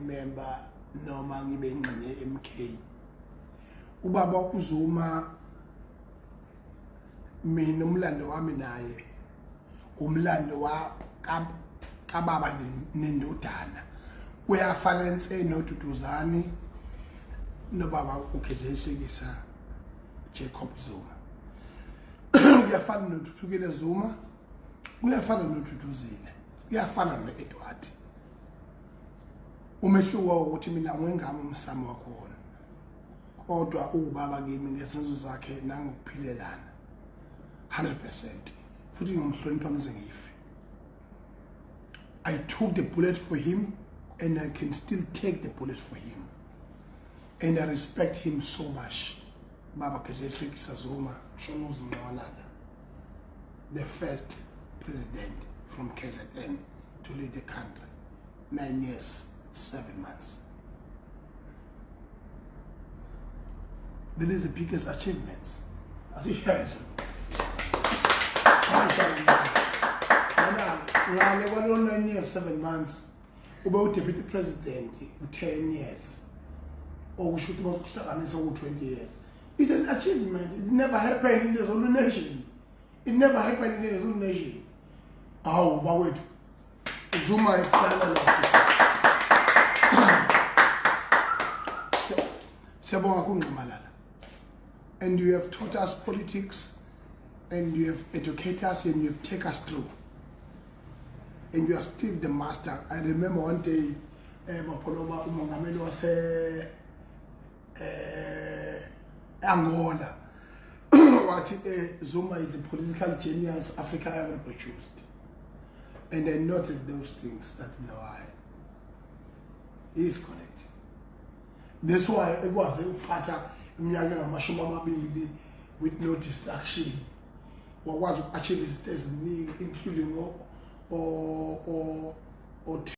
member noma ngibe ingxenye MK. Ubaba uZuma mina umlando wami naye umlando wa kababa nendodana uyafana enseno Duduzane nobaba uKedleshekisa Jacob Zuma. Uyafana noThuthukile Zuma, uyafana noDuduzile, uyafana noEdward. Umehluko ukuthi mina ngengami umsamo wakho wona, kodwa ubaba kimi ngesenzo zakhe nangokuphilelana 100%. Futhi ngomhlonipha ngize ngife. I took the bullet for him and I can still take the bullet for him. And I respect him so much. Baba Kedleshekisa Zuma, Shonozi Mwanana, the first president from KZN to lead the country. 9 years, 7 months. That is the biggest achievements. As you heard. I never 9 years, 7 months. About deputy president, 10 years. Or we should not start 20 years. It's an achievement. It never happened in the whole nation. It never happened in the whole nation. Oh, but wait. Zuma is done a lot. And you have taught us politics, and you have educated us, and you have taken us through. And you are still the master. I remember one day, Mapoloma Umongameli was Angola. What Zuma is the political genius Africa ever produced. And I noted those things that he is correct. That's why it was a part of Mashuma with no distraction. What was achieved is including or